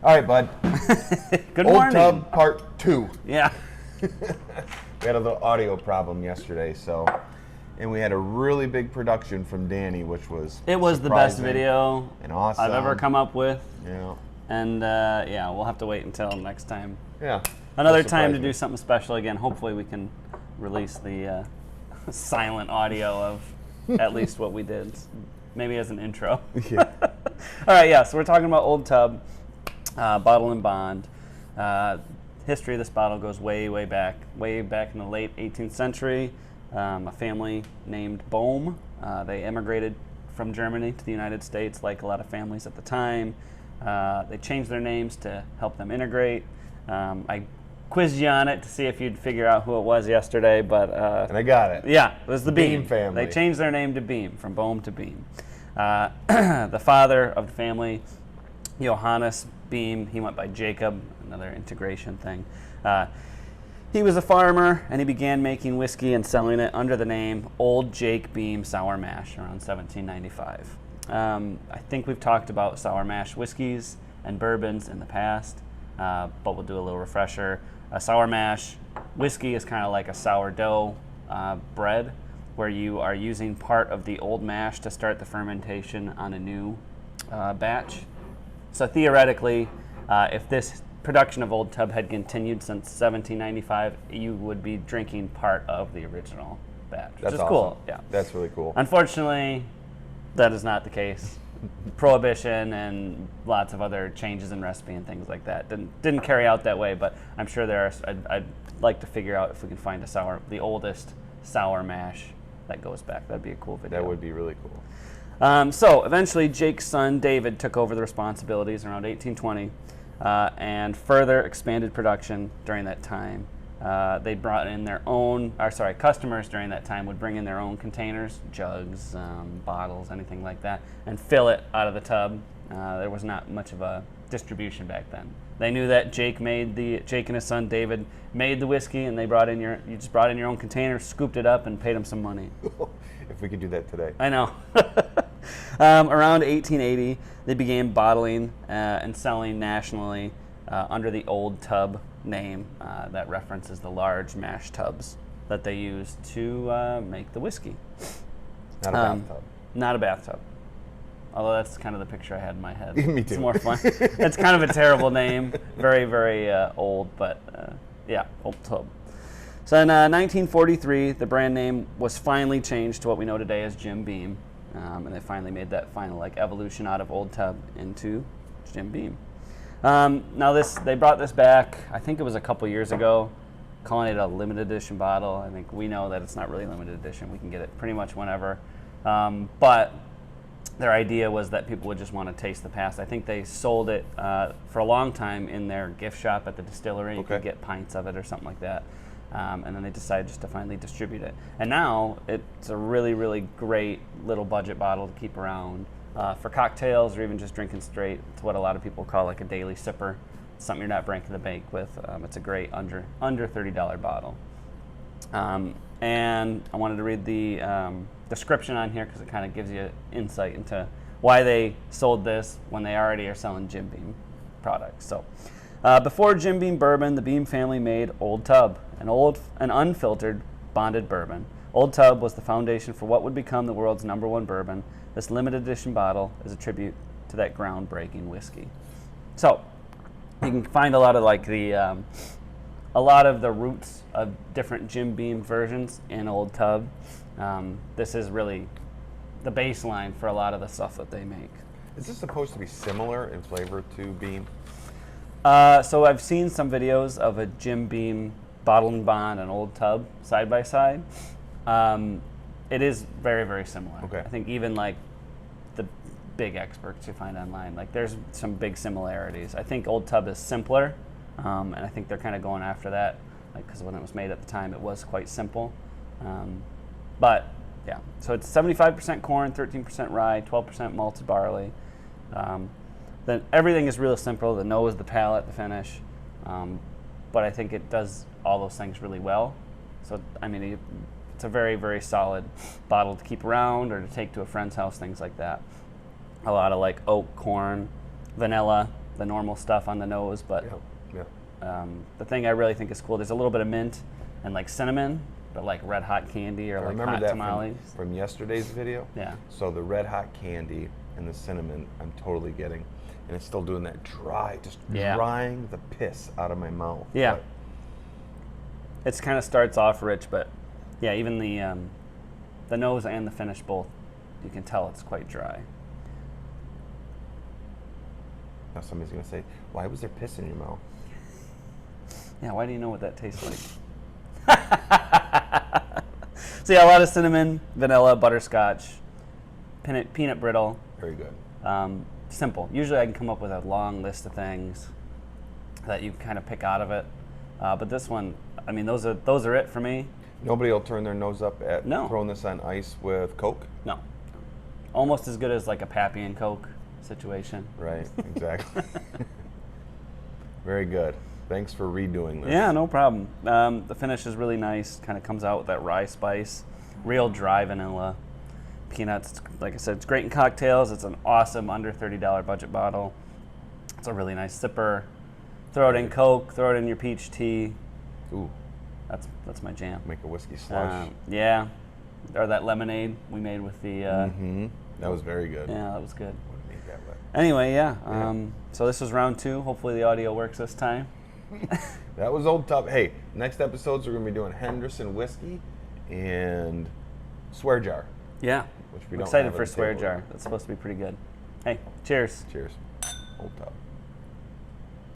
All right, bud. Good Old morning. Tub Part 2. Yeah. We had a little audio problem yesterday, and we had a really big production from Danny, which was It was the best surprising video and awesome I've ever come up with. Yeah. And yeah, we'll have to wait until next time. Yeah. Another time to do something special again. Hopefully we can release the silent audio of at least what we did. Maybe as an intro. Yeah. All right, yeah, so we're talking about Old Tub, Bottle and Bond. History of this bottle goes way back in the late 18th century. A family named Bohm, they immigrated from Germany to the United States like a lot of families at the time. They changed their names to help them integrate. I quizzed you on it to see if you'd figure out who it was yesterday, but... and I got it. Yeah, it was the Beam family. They changed their name to Beam, from Bohm to Beam. The father of the family, Johannes Beam, he went by Jacob, another integration thing. He was a farmer, and he began making whiskey and selling it under the name Old Jake Beam Sour Mash around 1795. I think we've talked about sour mash whiskeys and bourbons in the past, but we'll do a little refresher. A sour mash whiskey is kind of like a sourdough bread, where you are using part of the old mash to start the fermentation on a new batch. So theoretically, if this production of Old Tub had continued since 1795, you would be drinking part of the original batch, which is awesome. cool. Yeah, that's really cool. Unfortunately, that is not the case. Prohibition and lots of other changes in recipe and things like that didn't carry out that way. But I'm sure there are. I'd like to figure out if we can find the oldest sour mash that goes back. That'd be a cool video. That would be really cool. So eventually, Jake's son David took over the responsibilities around 1820, and further expanded production during that time. They brought in customers during that time would bring in their own containers, jugs, bottles, anything like that, and fill it out of the tub. There was not much of a distribution back then. They knew that Jake and his son David made the whiskey, and you just brought in your own container, scooped it up, and paid them some money. If we could do that today. I know. Around 1880, they began bottling and selling nationally under the Old Tub name that references the large mash tubs that they used to make the whiskey. Not a bathtub. Not a bathtub. Although that's kind of the picture I had in my head. Me too. It's more fun. It's kind of a terrible name. Very old, but yeah, Old Tub. So in 1943, the brand name was finally changed to what we know today as Jim Beam. And they finally made that final evolution out of Old Tub into Jim Beam. Now they brought this back, I think it was a couple years ago, calling it a limited edition bottle. I think we know that it's not really limited edition. We can get it pretty much whenever. But their idea was that people would just want to taste the past. I think they sold it for a long time in their gift shop at the distillery. You could get pints of it or something like that. And then they decided just to finally distribute it. And now it's a really great little budget bottle to keep around. For cocktails or even just drinking straight. It's what a lot of people call like a daily sipper. It's something you're not breaking the bank with. It's a great under $30 bottle. And I wanted to read the description on here because it kind of gives you insight into why they sold this when they already are selling Jim Beam products. So before Jim Beam bourbon, the Beam family made Old Tub, an unfiltered bonded bourbon. Old Tub was the foundation for what would become the world's #1 bourbon. This limited edition bottle is a tribute to that groundbreaking whiskey. So you can find a lot of the roots of different Jim Beam versions in Old Tub. This is really the baseline for a lot of the stuff that they make. Is this supposed to be similar in flavor to Beam? So I've seen some videos of a Jim Beam Bottle and Bond and Old Tub side by side. It is very similar. Okay. I think even the big experts you find online, there's some big similarities. I think Old Tub is simpler, and I think they're kind of going after that, because when it was made at the time, it was quite simple. But yeah, so it's 75% corn, 13% rye, 12% malted barley. Then everything is real simple: the nose, the palate, the finish. But I think it does all those things really well. So I mean, it's a very solid bottle to keep around or to take to a friend's house, things like that. A lot of oak, corn, vanilla, the normal stuff on the nose, but Yeah. the thing I really think is cool, there's a little bit of mint and like cinnamon, but like red hot candy or I like remember hot that tamales. from yesterday's video. Yeah. So the red hot candy and the cinnamon, I'm totally getting, and it's still doing that drying the piss out of my mouth. Yeah. But It's kind of starts off rich, but yeah, even the nose and the finish both, you can tell it's quite dry. now somebody's gonna say, "Why was there piss in your mouth?" Yeah, why do you know what that tastes like? So yeah, a lot of cinnamon, vanilla, butterscotch, peanut brittle. Very good. Simple. Usually I can come up with a long list of things that you kind of pick out of it. But this one, I mean, those are it for me. Nobody will turn their nose up at No. throwing this on ice with Coke. No. Almost as good as like a Pappy and Coke situation. Right, exactly. Very good. Thanks for redoing this. Yeah, no problem. The finish is really nice. Kind of comes out with that rye spice, real dry vanilla, peanuts. Like I said, it's great in cocktails. It's an awesome under $30 budget bottle. It's a really nice sipper. Throw it in Coke. Throw it in your peach tea. Ooh, That's my jam. make a whiskey slush. Yeah, or that lemonade we made with the. That was very good. Yeah, that was good. Wouldn't make that wet. Anyway, yeah. So this was round 2. Hopefully the audio works this time. That was old top. Hey, next episodes we're gonna be doing Henderson whiskey and swear jar. Yeah. Which we I'm don't excited have at for the swear table. jar. That's supposed to be pretty good. Hey, cheers. Cheers. Old top.